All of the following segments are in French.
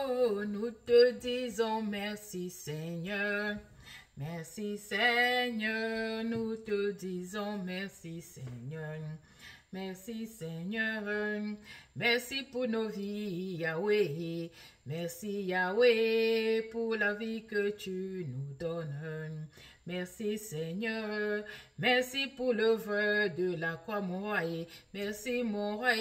Oh, nous te disons merci Seigneur. Merci Seigneur, nous te disons merci Seigneur. Merci Seigneur, merci pour nos vies Yahweh. Merci Yahweh pour la vie que tu nous donnes. Merci Seigneur, merci pour l'œuvre de la croix mon roi. Merci mon roi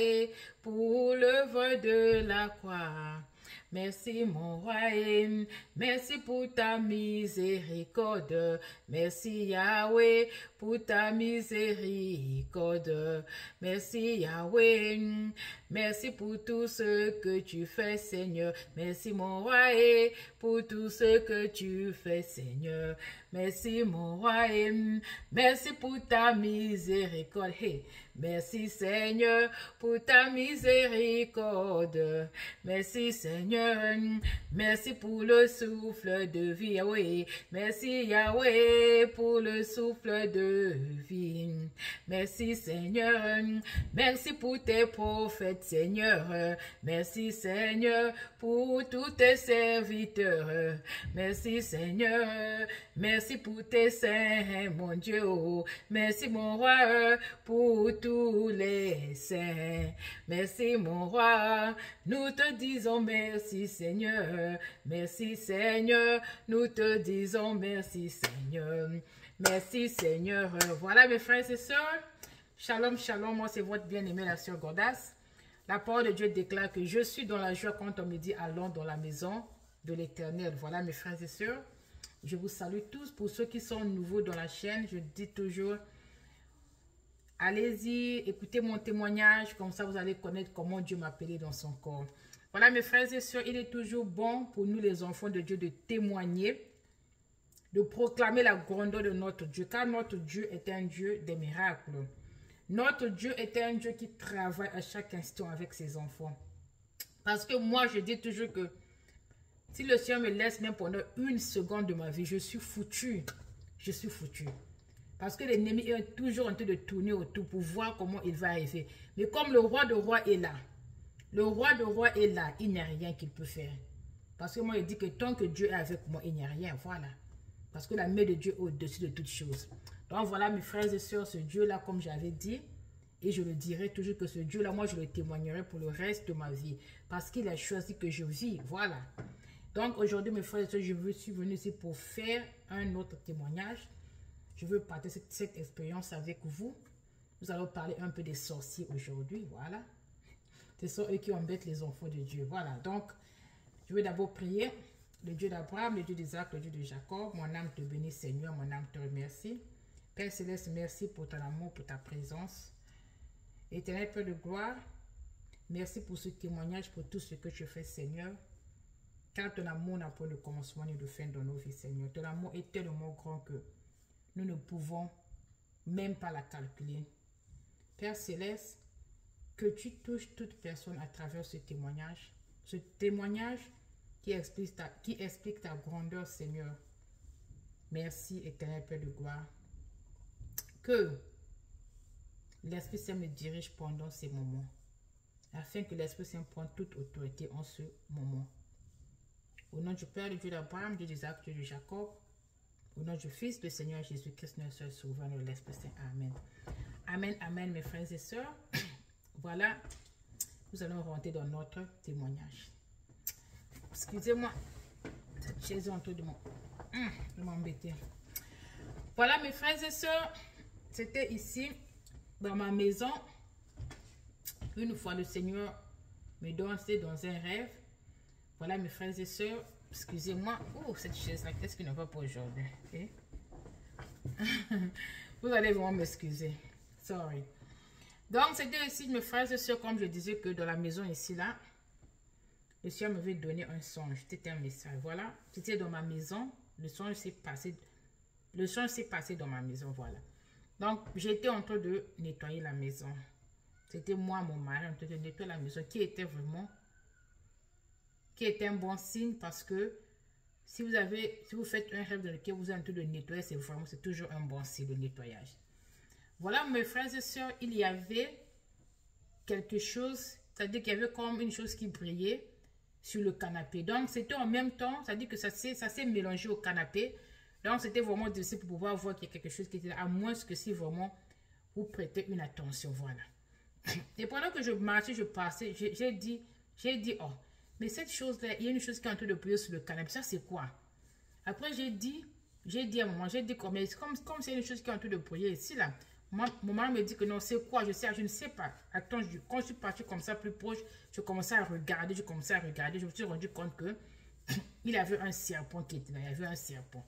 pour l'œuvre de la croix. Merci mon roi, merci pour ta miséricorde. Merci Yahweh pour ta miséricorde. Merci Yahweh, merci pour tout ce que tu fais Seigneur. Merci mon roi pour tout ce que tu fais Seigneur. Merci mon roi, merci pour ta miséricorde. Hey. Merci Seigneur pour ta miséricorde. Merci Seigneur, merci pour le souffle de vie Yahweh. Merci Yahweh pour le souffle de vie. Merci Seigneur, merci pour tes prophètes Seigneur. Merci Seigneur pour tous tes serviteurs. Merci Seigneur, merci pour tes saints mon Dieu. Merci mon roi pour tous les saints. Merci mon roi, nous te disons merci Seigneur. Merci Seigneur, nous te disons merci Seigneur. Merci Seigneur. Voilà mes frères et sœurs. Shalom, shalom, moi c'est votre bien-aimée la sœur Godas. La parole de Dieu déclare que je suis dans la joie quand on me dit allons dans la maison de l'Éternel. Voilà mes frères et sœurs. Je vous salue tous. Pour ceux qui sont nouveaux dans la chaîne, je dis toujours allez-y, écoutez mon témoignage, comme ça vous allez connaître comment Dieu m'a appelé dans son corps. Voilà mes frères et sœurs, il est toujours bon pour nous les enfants de Dieu de témoigner, de proclamer la grandeur de notre Dieu, car notre Dieu est un Dieu des miracles. Notre Dieu est un Dieu qui travaille à chaque instant avec ses enfants. Parce que moi je dis toujours que si le Seigneur me laisse même pendant une seconde de ma vie, je suis foutu. Je suis foutu. Parce que l'ennemi est toujours en train de tourner autour pour voir comment il va arriver. Mais comme le roi de roi est là, le roi de roi est là, il n'y a rien qu'il peut faire. Parce que moi, je dis que tant que Dieu est avec moi, il n'y a rien. Voilà. Parce que la main de Dieu est au-dessus de toutes choses. Donc voilà, mes frères et sœurs, ce Dieu-là, comme j'avais dit, et je le dirai toujours que ce Dieu-là, moi, je le témoignerai pour le reste de ma vie. Parce qu'il a choisi que je vis. Voilà. Donc aujourd'hui, mes frères et sœurs, je suis venu ici pour faire un autre témoignage. Je veux partager cette expérience avec vous. Nous allons parler un peu des sorciers aujourd'hui. Voilà. Ce sont eux qui embêtent les enfants de Dieu. Voilà. Donc, je vais d'abord prier. Le Dieu d'Abraham, le Dieu d'Isaac, le Dieu de Jacob. Mon âme te bénit, Seigneur. Mon âme te remercie. Père Céleste, merci pour ton amour, pour ta présence. Éternel Père de gloire, merci pour ce témoignage, pour tout ce que tu fais, Seigneur. Car ton amour n'a pas de commencement ni de fin dans nos vies, Seigneur. Ton amour est tellement grand que nous ne pouvons même pas la calculer. Père Céleste, que tu touches toute personne à travers ce témoignage qui explique ta grandeur, Seigneur. Merci, éternel Père de gloire. Que l'Esprit Saint me dirige pendant ces moments, afin que l'Esprit Saint prenne toute autorité en ce moment. Au nom du Père, du Dieu d'Abraham, Dieu d'Isaac, Dieu de Jacob, au nom du Fils, du Seigneur Jésus-Christ, notre seul sauveur, de l'Esprit Saint. Amen. Amen, amen, mes frères et sœurs. Voilà, nous allons rentrer dans notre témoignage. Excusez-moi, cette chaise est en train de m'embêter. Voilà, mes frères et sœurs, c'était ici, dans ma maison. Une fois, le Seigneur me donne dans un rêve. Voilà, mes frères et sœurs. Excusez-moi. Oh, cette chaise-là, qu'est-ce qui ne va pas aujourd'hui? Okay? Vous allez vraiment m'excuser. Sorry. Donc, c'était ici, mes frères et sœurs, comme je disais, que dans la maison ici, là, le Seigneur m'avait donné un songe. C'était un message. Voilà. C'était dans ma maison. Le songe s'est passé. Le songe s'est passé dans ma maison. Voilà. Donc, j'étais en train de nettoyer la maison. C'était moi, mon mari, en train de nettoyer la maison, qui était un bon signe, parce que si vous faites un rêve dans lequel vous êtes en train de nettoyer, c'est toujours un bon signe de nettoyage. Voilà, mes frères et sœurs, il y avait quelque chose, c'est-à-dire qu'il y avait comme une chose qui brillait, sur le canapé. Donc, c'était en même temps, ça dit que ça s'est mélangé au canapé. Donc, c'était vraiment difficile pour pouvoir voir qu'il y a quelque chose qui était là, à moins que si vraiment vous prêtez une attention. Voilà. Et pendant que je marchais, je passais, j'ai dit, oh, mais cette chose-là, il y a une chose qui est en train de briller sur le canapé. Ça, c'est quoi? Après, j'ai dit à maman, comme c'est une chose qui est en train de briller ici, là. Mon maman me dit que non, c'est quoi? Je ne sais pas. Attends, quand je suis partie comme ça plus proche, je commençais à regarder, je me suis rendu compte que il y avait un serpent qui était là. Il y avait un serpent.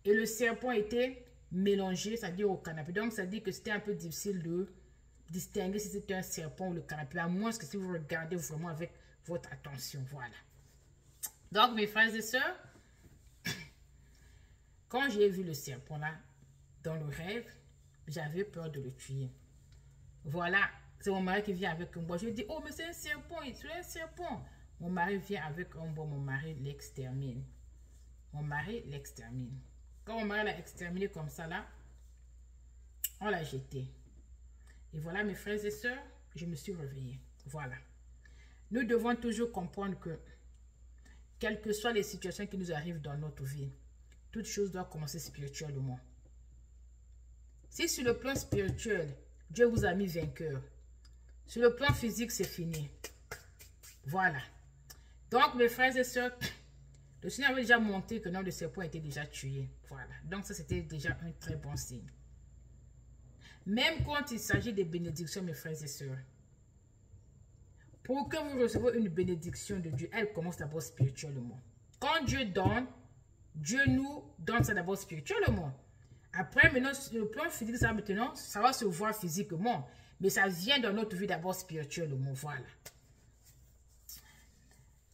Et le serpent était mélangé, c'est-à-dire au canapé. Donc, ça dit que c'était un peu difficile de distinguer si c'était un serpent ou le canapé, à moins que si vous regardez vraiment avec votre attention. Voilà. Donc, mes frères et sœurs, quand j'ai vu le serpent là, dans le rêve, j'avais peur de le tuer. Voilà, c'est mon mari qui vient avec un bois. Je dis, oh, mais c'est un serpent, c'est un serpent. Mon mari vient avec un bois, mon mari l'extermine. Mon mari l'extermine. Quand mon mari l'a exterminé comme ça là, on l'a jeté. Et voilà, mes frères et sœurs, je me suis réveillée. Voilà. Nous devons toujours comprendre que, quelles que soient les situations qui nous arrivent dans notre vie, toute chose doit commencer spirituellement. Si sur le plan spirituel, Dieu vous a mis vainqueur, sur le plan physique, c'est fini. Voilà. Donc, mes frères et sœurs, le Seigneur avait déjà montré que notre serpent était déjà tué. Voilà. Donc, ça, c'était déjà un très bon signe. Même quand il s'agit des bénédictions, mes frères et sœurs, pour que vous receviez une bénédiction de Dieu, elle commence d'abord spirituellement. Quand Dieu donne, Dieu nous donne ça d'abord spirituellement. Après, maintenant, sur le plan physique, ça va se voir physiquement. Mais ça vient dans notre vie d'abord spirituellement. Voilà.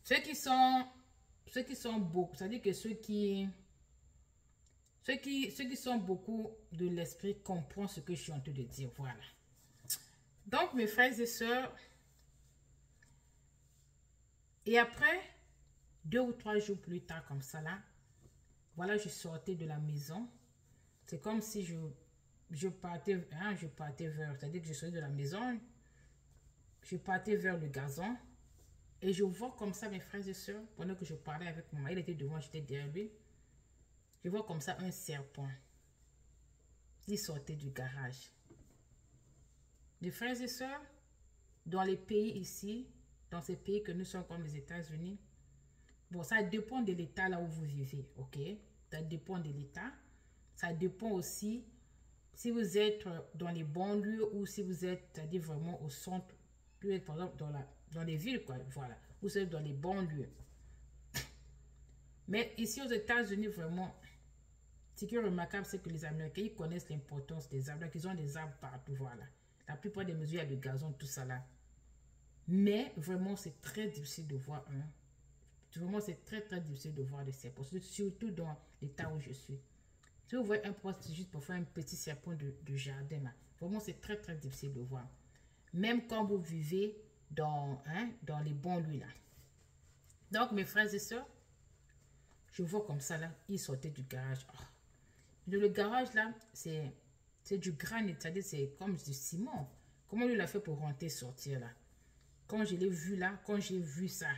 Ceux qui sont beaucoup, c'est-à-dire que ceux qui sont beaucoup de l'esprit comprennent ce que je suis en train de dire. Voilà. Donc, mes frères et sœurs, et après, 2 ou 3 jours plus tard, comme ça là, voilà, je sortais de la maison. C'est comme si je partais vers, c'est-à-dire que je sortais de la maison, je partais vers le gazon. Et je vois comme ça mes frères et sœurs, pendant que je parlais avec mon mari, il était devant, j'étais derrière lui. Je vois comme ça un serpent. Il sortait du garage. Mes frères et sœurs, dans les pays ici, dans ces pays que nous sommes comme les États-Unis, bon, ça dépend de l'état là où vous vivez, ok? Ça dépend de l'état. Ça dépend aussi si vous êtes dans les banlieues ou si vous êtes, c'est-à-dire vraiment au centre, vous êtes par exemple dans les villes, quoi, voilà. Vous êtes dans les banlieues. Mais ici aux États-Unis, vraiment, ce qui est remarquable, c'est que les Américains, ils connaissent l'importance des arbres. Donc, ils ont des arbres partout, voilà. La plupart des mesures, il y a le gazon, tout ça là. Mais vraiment, c'est très difficile de voir Vraiment, c'est très, très difficile de voir des serpents. Surtout dans l'état où je suis. Si vous voyez un poste juste pour faire un petit serpent de jardin, là, vraiment, c'est très, très difficile de voir. Même quand vous vivez dans les banlieues, là. Donc, mes frères et sœurs, je vois comme ça, là, ils sortaient du garage. Oh. Le garage, là, c'est du granit, c'est-à-dire c'est comme du ciment. Comment lui l'a fait pour rentrer, sortir, là? Quand je l'ai vu, là, quand j'ai vu ça,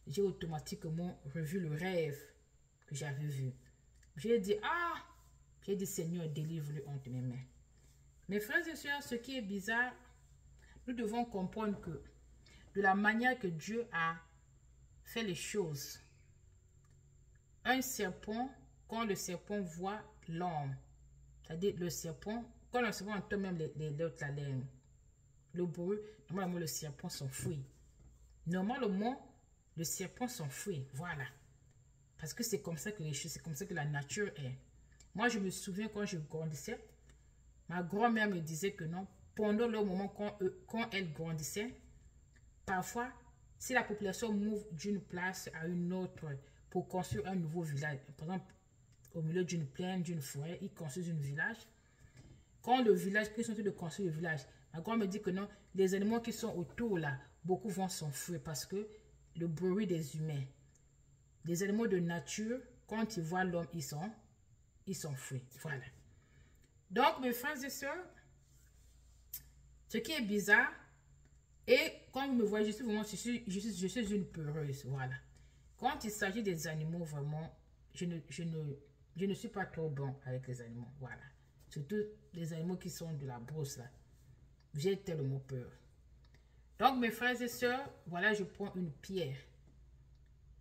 j'ai automatiquement revu le rêve que j'avais vu. J'ai dit, Seigneur, délivre-le entre mes mains. Mes frères et sœurs, ce qui est bizarre, nous devons comprendre que de la manière que Dieu a fait les choses, un serpent, quand le serpent voit l'homme, c'est-à-dire le serpent, quand le serpent entend même la laine, le bruit, normalement le serpent s'enfuit. Normalement, le serpent s'enfuit, voilà. Parce que c'est comme ça que les choses, c'est comme ça que la nature est. Moi, je me souviens quand je grandissais, ma grand-mère me disait que non, pendant le moment quand elle grandissait, parfois, si la population move d'une place à une autre pour construire un nouveau village, par exemple, au milieu d'une plaine, d'une forêt, ils construisent un village. Quand le village, ils sont en train de construire le village, ma grand-mère me dit que non, les animaux qui sont autour là, beaucoup vont s'enfuir parce que le bruit des humains. Les animaux de nature, quand ils voient l'homme, ils s'enfuient. Voilà. Donc, mes frères et sœurs, ce qui est bizarre, Et quand vous me voyez, je suis vraiment, je suis une peureuse, voilà. Quand il s'agit des animaux, vraiment, je ne suis pas trop bon avec les animaux, voilà. Surtout les animaux qui sont de la brousse, là. J'ai tellement peur. Donc, mes frères et sœurs, voilà, je prends une pierre.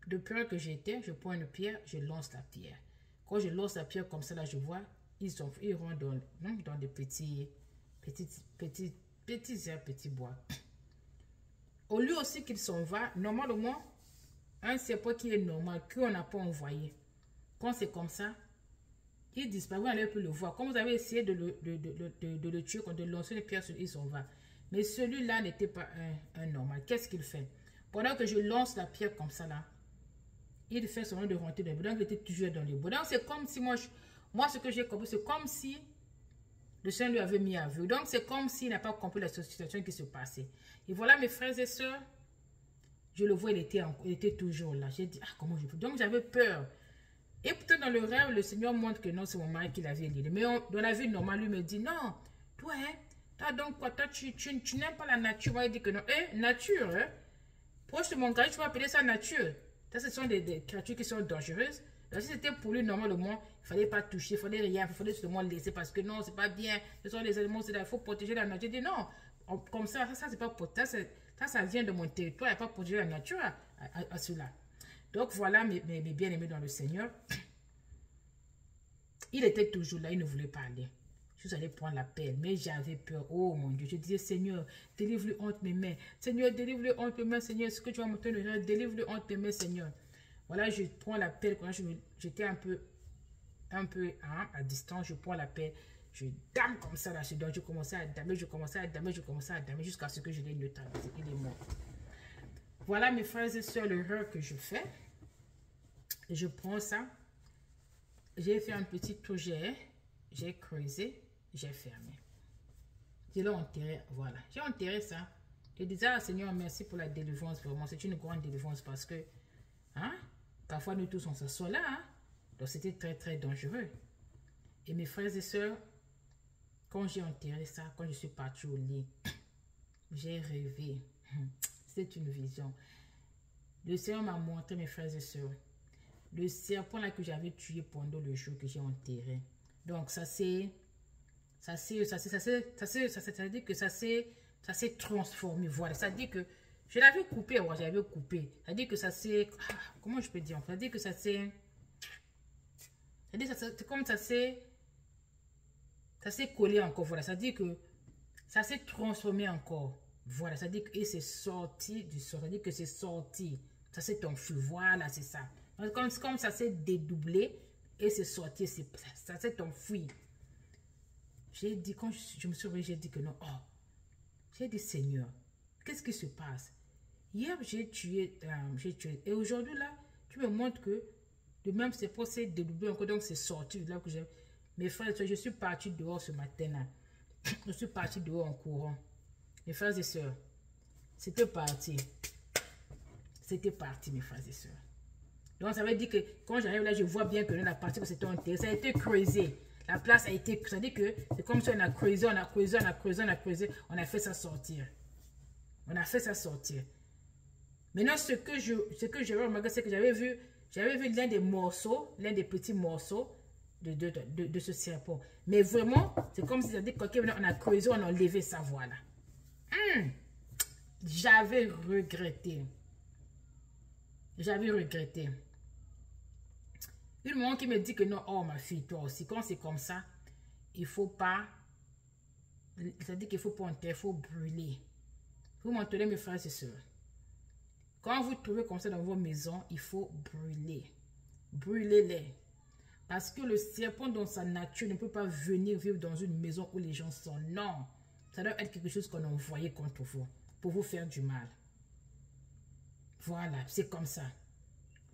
De peur que j'étais, je prends une pierre, je lance la pierre. Quand je lance la pierre comme ça, là, je vois, ils rentrent dans des petits herbes, petits bois. Au lieu aussi qu'il s'en va, normalement, un serpent qui est normal, qu'on n'a pas envoyé, quand c'est comme ça, il disparaît, vous allez plus le voir. Quand vous avez essayé de le tuer, de lancer une pierre sur lui, il s'en va. Mais celui-là n'était pas un normal. Qu'est-ce qu'il fait? Pendant que je lance la pierre comme ça, là, il fait seulement de rentrer dans le bois. Donc, il était toujours dans le bois. Donc, c'est comme si moi, ce que j'ai compris, c'est comme si le Seigneur lui avait mis à vue. Donc, c'est comme s'il n'a pas compris la situation qui se passait. Et voilà, mes frères et sœurs, je le vois, il était toujours là. J'ai dit, ah, comment je peux? Donc, j'avais peur. Et peut-être dans le rêve, le Seigneur montre que non, c'est mon mari qui l'avait lié. Mais dans la vie normale, lui me dit, non, toi, hein, toi donc quoi, toi, tu n'aimes pas la nature. Moi, il dit que non, nature, hein, proche de mon gars, tu vas appeler ça nature. Ça, ce sont des créatures qui sont dangereuses. Donc, si c'était pour lui, normalement, il ne fallait pas toucher, il ne fallait rien, il fallait seulement laisser parce que non, c'est pas bien. Ce sont les animaux, il faut protéger la nature. Je dis non, comme ça, c'est pas pour ça vient de mon territoire, il n'y a pas protéger la nature à cela. Donc, voilà mes bien-aimés dans le Seigneur. Il était toujours là, il ne voulait pas aller. Je suis allée prendre la pelle, mais j'avais peur. Oh mon Dieu, je disais, Seigneur, délivre-le entre mes mains. Seigneur, délivre-le entre mes mains, Seigneur. Ce que tu vas monter le rêve, délivre-le entre mes mains, Seigneur. Voilà, je prends la pelle. Quand j'étais un peu à distance, je prends la pelle. Je dame comme ça là. Donc, je commençais à damer, jusqu'à ce que je l'ai neutralisé. Il est mort. Voilà, mes frères et sœurs, l'erreur que je fais. Je prends ça. J'ai fait un petit projet. J'ai creusé. J'ai fermé. Je l'ai enterré. Voilà. J'ai enterré ça. Je disais, ah, Seigneur, merci pour la délivrance. Vraiment, c'est une grande délivrance parce que, hein, parfois nous tous on s'assoit là. Hein? Donc c'était très très dangereux. Et mes frères et sœurs, quand j'ai enterré ça, quand je suis partie au lit, j'ai rêvé. C'est une vision. Le Seigneur m'a montré, mes frères et sœurs, le serpent là que j'avais tué pendant le jour que j'ai enterré. Donc ça s'est transformé. Voilà, ça dit que je l'avais coupé, ouais, j'avais coupé. Ça dit que ça s'est, comment je peux dire? Ça dit que ça s'est, c'est comme ça s'est collé encore. Voilà, ça dit que ça s'est transformé encore. Voilà, ça dit que c'est sorti du sol. Ça dit que c'est sorti. Ça s'est enfui. Voilà, c'est ça. Comme ça s'est dédoublé et c'est sorti. Ça s'est enfui. J'ai dit, quand je me suis réveillée, j'ai dit que non. Oh, j'ai dit, Seigneur, qu'est-ce qui se passe? Hier, j'ai tué. Et aujourd'hui, là, tu me montres que de même, c'est pour se dédoubler encore. Donc, c'est sorti. Là que mes frères et sœurs, je suis partie dehors ce matin-là. Je suis partie dehors en courant. Mes frères et sœurs, c'était parti. C'était parti, mes frères et sœurs. Donc, ça veut dire que quand j'arrive là, je vois bien que la partie que c'était enterré, ça a été creusé. La place a été, ça veut dire que c'est comme si on a creusé, on a fait ça sortir. On a fait ça sortir. Maintenant, ce que j'avais remarqué, c'est que j'avais vu l'un des morceaux, l'un des petits morceaux de ce serpent. Mais vraiment, c'est comme si on a creusé, on a enlevé sa voix là. J'avais regretté. J'avais regretté. Une maman qui me dit que non, oh ma fille, toi aussi, quand c'est comme ça, il faut pas, ça dit qu'il faut pas enterrer, il faut brûler. Vous m'entendez, mes frères et sœurs? Quand vous trouvez comme ça dans vos maisons, il faut brûler. Brûlez-les. Parce que le serpent dans sa nature ne peut pas venir vivre dans une maison où les gens sont. Non. Ça doit être quelque chose qu'on a envoyé contre vous. Pour vous faire du mal. Voilà, c'est comme ça.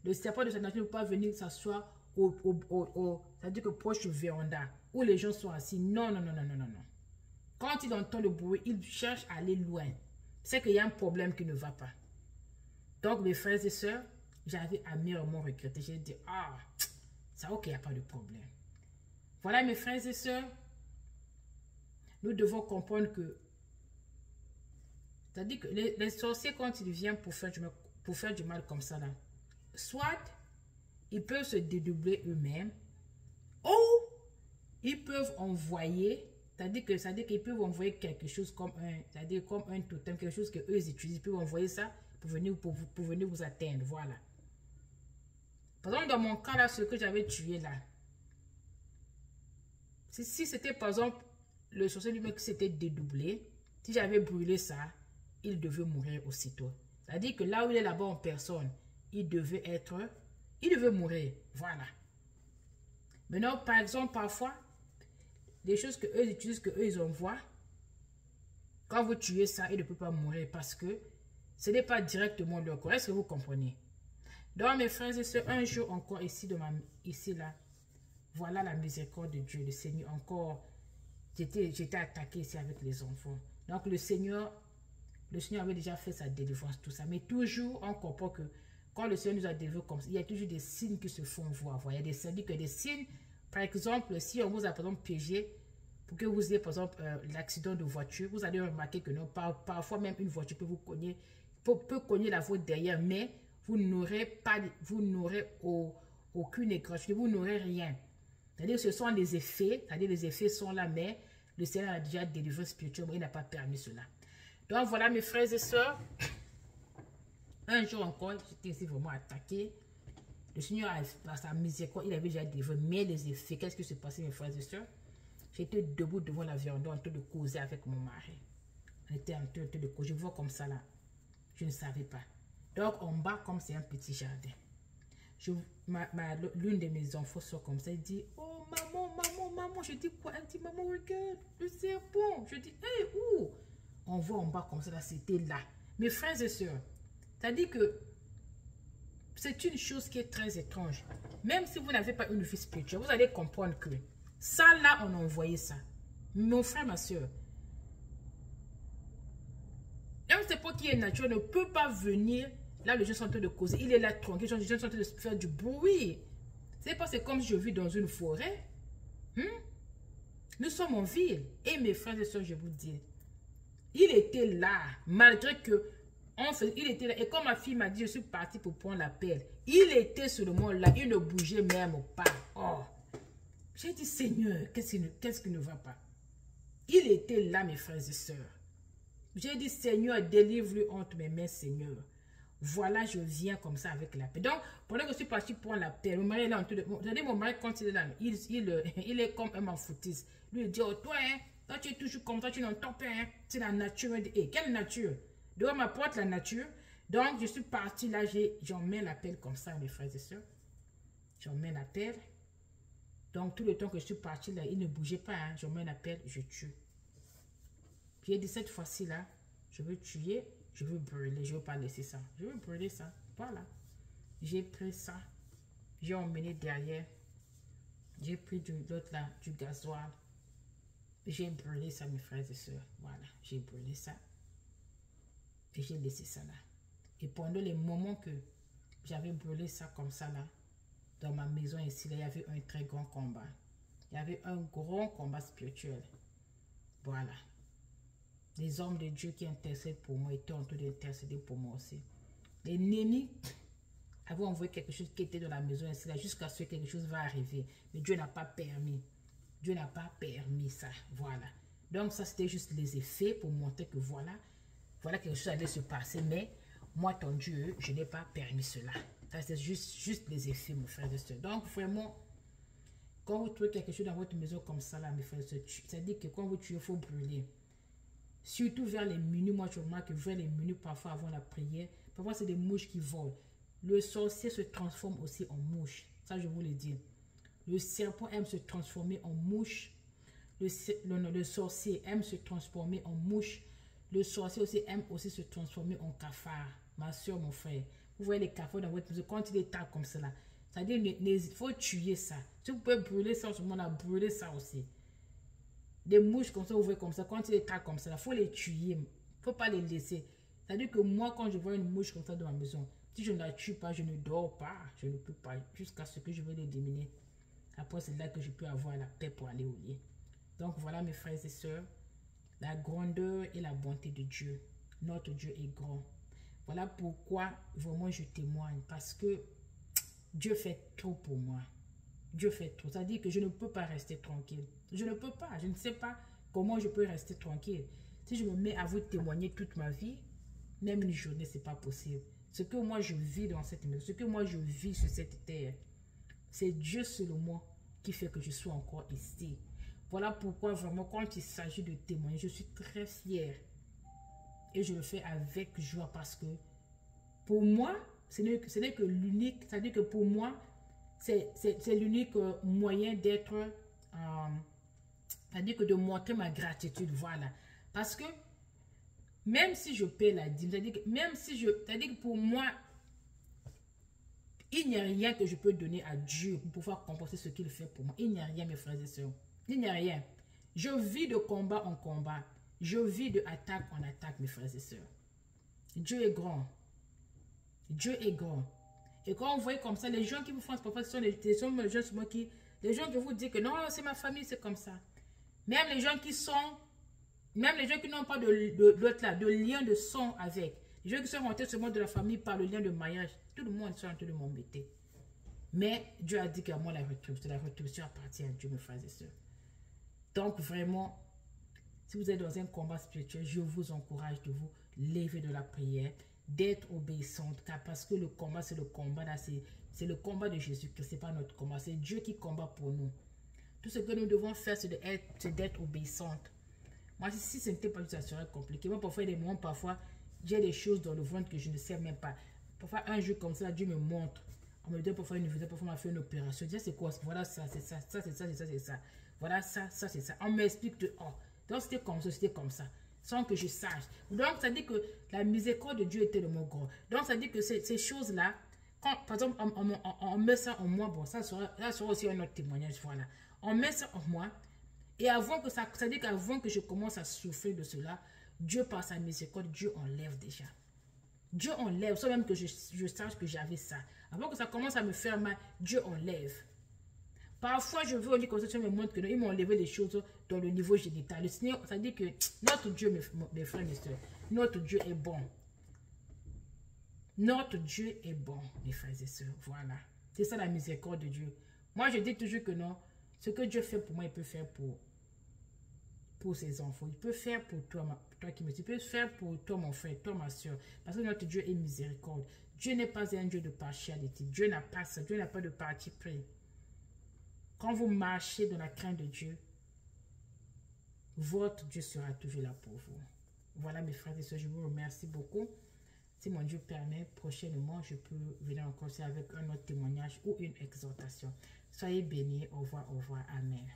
Le serpent de sa nature ne peut pas venir s'asseoir c'est-à-dire que proche du véranda, où les gens sont assis. Non, non, non, non, non, non, non. Quand il entend le bruit, il cherche à aller loin. C'est qu'il y a un problème qui ne va pas. Donc, mes frères et sœurs, j'avais amèrement regretté. J'ai dit, ah, ça, ok, il n'y a pas de problème. Voilà, mes frères et sœurs, nous devons comprendre que C'est-à-dire que les sorciers, quand ils viennent pour faire du mal comme ça, là, soit ils peuvent se dédoubler eux-mêmes, ou ils peuvent envoyer, c'est-à-dire qu'ils peuvent envoyer quelque chose comme un totem, quelque chose qu'eux ils utilisent, ils peuvent envoyer ça pour venir vous atteindre, voilà. Par exemple, dans mon cas, là, ce que j'avais tué, là, si c'était, par exemple, le sorcier lui-même qui s'était dédoublé, si j'avais brûlé ça, il devait mourir aussitôt. C'est-à-dire que là où il est là-bas en personne, il devait mourir, voilà. Maintenant, par exemple, parfois, des choses que eux utilisent, que eux ils envoient, quand vous tuez ça, il ne peut pas mourir parce que ce n'est pas directement leur corps. Est-ce que vous comprenez? Donc, mes frères et sœurs, un jour encore ici, là, voilà la miséricorde de Dieu, le Seigneur. Encore, j'étais attaqué ici avec les enfants. Donc, le Seigneur avait déjà fait sa délivrance, tout ça. Mais toujours, on comprend que quand le Seigneur nous a délivrés comme ça, il y a toujours des signes qui se font voir. Il y a des signes, par exemple, si on vous a, par exemple, piégé, pour que vous ayez, par exemple, l'accident de voiture, vous allez remarquer que non, parfois même une voiture peut vous cogner, peut cogner la vôtre derrière, mais vous n'aurez aucune égratignure, vous n'aurez rien. C'est-à-dire que ce sont les effets, c'est-à-dire les effets sont là, mais le Seigneur a déjà délivré spirituellement, il n'a pas permis cela. Donc voilà mes frères et sœurs, un jour encore, j'étais ici vraiment attaqué. Le Seigneur, par sa miséricorde, il avait déjà délivré, mais les effets, qu'est-ce qui s'est passé mes frères et sœurs? J'étais debout devant la véranda en train de causer avec mon mari. On était en train de causer, je vois comme ça là, je ne savais pas. Donc en bas, comme c'est un petit jardin, l'une de mes enfants sort comme ça, elle dit, oh maman, je dis quoi? Elle dit, maman, regarde, le serpent. Je dis, hé, où? On voit en bas comme ça, là, c'était là. Mes frères et sœurs, c'est-à-dire que c'est une chose qui est très étrange. Même si vous n'avez pas une vie spirituelle, vous allez comprendre que ça là, on a envoyé ça. Mon frère, ma soeur, un serpent qui est naturel ne peut pas venir. Là, les gens sont en train de causer. Il est là tranquille. Les gens sont en train de faire du bruit. C'est pas, c'est comme si je vis dans une forêt. Nous sommes en ville. Et mes frères et soeurs, je vous dis, il était là, malgré que il était là. Et comme ma fille m'a dit, je suis partie pour prendre la pelle. Il était seulement là. Il ne bougeait même pas. Oh. J'ai dit, Seigneur, qu'est-ce qui ne va pas? Il était là, mes frères et sœurs. J'ai dit, Seigneur, délivre-le entre mes mains, Seigneur. Voilà, je viens comme ça avec la paix. Donc, pendant que je suis partie prendre la paix, mon mari est là en train de... Regardez, mon mari, quand il est là, il est comme un m'en-foutiste. Lui, il dit, oh, toi, tu es toujours comme ça, tu n'entends pas, hein. C'est la nature. Et quelle nature? Dehors m'apporte la nature. Donc, je suis partie là, j'emmène la pelle comme ça, mes frères et sœurs. J'emmène la pelle. Donc, tout le temps que je suis partie là, il ne bougeait pas, hein. J'emmène la pelle, je tue. J'ai dit, cette fois-ci là, je veux tuer. Je veux brûler, je ne veux pas laisser ça. Je veux brûler ça. Voilà. J'ai pris ça. J'ai emmené derrière. J'ai pris l'autre là, du gasoil. J'ai brûlé ça, mes frères et sœurs. Voilà. J'ai brûlé ça. Et j'ai laissé ça là. Et pendant les moments que j'avais brûlé ça comme ça là, dans ma maison ici, là, il y avait un très grand combat. Il y avait un grand combat spirituel. Voilà. Les hommes de Dieu qui intercèdent pour moi étaient en train d'intercéder pour moi aussi. L'ennemi avait envoyé quelque chose qui était dans la maison ici, là, jusqu'à ce que quelque chose va arriver. Mais Dieu n'a pas permis. Dieu n'a pas permis ça. Voilà. Donc ça, c'était juste les effets pour montrer que voilà quelque chose allait se passer. Mais moi, ton Dieu, je n'ai pas permis cela. Ça, c'est juste les effets, mes frères et sœurs. Donc vraiment, quand vous trouvez quelque chose dans votre maison comme ça, là, mes frères et sœurs, c'est-à-dire que quand vous tuez, il faut brûler. Surtout vers les minuit, moi je remarque que vers les minuit, parfois avant la prière, parfois c'est des mouches qui volent. Le sorcier se transforme aussi en mouche. Ça je vous le dis. Le serpent aime se transformer en mouche. Le sorcier aime se transformer en mouche. Le sorcier aussi aime aussi se transformer en cafard. Ma soeur, mon frère. Vous voyez les cafards dans votre maison, quand il est tard comme cela. C'est-à-dire, il faut tuer ça. Si vous pouvez brûler ça, en ce moment-là, brûler ça aussi. Des mouches comme ça, vous voyez comme ça, quand il est tard comme ça, il faut les tuer. Il ne faut pas les laisser. C'est-à-dire que moi, quand je vois une mouche comme ça dans ma maison, si je ne la tue pas, je ne dors pas. Je ne peux pas, jusqu'à ce que je vais l'éliminer. Après, c'est là que je peux avoir la paix pour aller au lit. Donc voilà, mes frères et sœurs, la grandeur et la bonté de Dieu. Notre Dieu est grand. Voilà pourquoi vraiment je témoigne. Parce que Dieu fait trop pour moi. Dieu fait trop. Ça dit que je ne peux pas rester tranquille. Je ne peux pas. Je ne sais pas comment je peux rester tranquille. Si je me mets à vous témoigner toute ma vie, même une journée, ce n'est pas possible. Ce que moi je vis dans cette maison, ce que moi je vis sur cette terre, c'est Dieu seulement qui fait que je sois encore ici. Voilà pourquoi vraiment quand il s'agit de témoigner, je suis très fière. Et je le fais avec joie parce que pour moi, ce n'est que l'unique, c'est-à-dire que pour moi, c'est l'unique moyen d'être, c'est-à-dire que de montrer ma gratitude, voilà. Parce que même si je paie la dîme, c'est-à-dire que même si c'est-à-dire que pour moi, il n'y a rien que je peux donner à Dieu pour pouvoir compenser ce qu'il fait pour moi. Il n'y a rien, mes frères et sœurs. Il n'y a rien. Je vis de combat en combat. Je vis de attaque en attaque, mes frères et sœurs. Dieu est grand. Dieu est grand. Et quand vous voyez comme ça, les gens qui vous font ce parfois, ce sont les gens qui vous disent que non, c'est ma famille, c'est comme ça. Même les gens qui n'ont pas de lien de sang avec, les gens qui sont rentrés sur le monde de la famille par le lien de mariage, tout le monde est en train de m'embêter. Mais Dieu a dit qu'à moi, la rétribution appartient à Dieu, mes frères et sœurs. Donc vraiment, si vous êtes dans un combat spirituel, je vous encourage de vous lever de la prière, d'être obéissante, car parce que le combat, c'est le combat, là, c'est le combat de Jésus-Christ, ce n'est pas notre combat, c'est Dieu qui combat pour nous. Tout ce que nous devons faire, c'est d'être obéissante. Moi, si ce n'était pas ça serait compliqué. Moi, parfois, il y a des moments, parfois, j'ai des choses dans le ventre que je ne sais même pas. Parfois, un jour comme ça, Dieu me montre. On me dit parfois une visite, parfois on m'a fait une opération. Je dis, c'est quoi? Voilà ça, c'est ça, ça, c'est ça, c'est ça, c'est ça. Voilà ça, ça, c'est ça. On m'explique de, oh, donc c'était comme ça, sans que je sache. Donc, ça dit que la miséricorde de Dieu était le mot grand. Donc, ça dit que ces choses-là, quand, par exemple, on met ça en moi, bon, ça sera aussi un autre témoignage, voilà. On met ça en moi, et avant que ça dit qu'avant que je commence à souffrir de cela, Dieu, par sa miséricorde, Dieu enlève déjà. Dieu enlève, sans même que je sache que j'avais ça. Avant que ça commence à me faire mal, Dieu enlève. Parfois, je veux dire comme ça, me montre qu'ils m'ont enlevé des choses dans le niveau génital. Le Seigneur, ça dit que notre Dieu, mes frères et mes soeurs, notre Dieu est bon. Notre Dieu est bon, mes frères et sœurs. Voilà. C'est ça la miséricorde de Dieu. Moi, je dis toujours que non. Ce que Dieu fait pour moi, il peut faire pour ses enfants. Il peut faire pour toi, toi qui me dis. Il peut faire pour toi, mon frère, toi, ma soeur. Parce que notre Dieu est miséricorde. Dieu n'est pas un Dieu de partialité. Dieu n'a pas ça. Dieu n'a pas de parti pris. Quand vous marchez dans la crainte de Dieu, votre Dieu sera toujours là pour vous. Voilà, mes frères et sœurs, je vous remercie beaucoup. Si mon Dieu permet, prochainement, je peux venir encore avec un autre témoignage ou une exhortation. Soyez bénis. Au revoir, amen.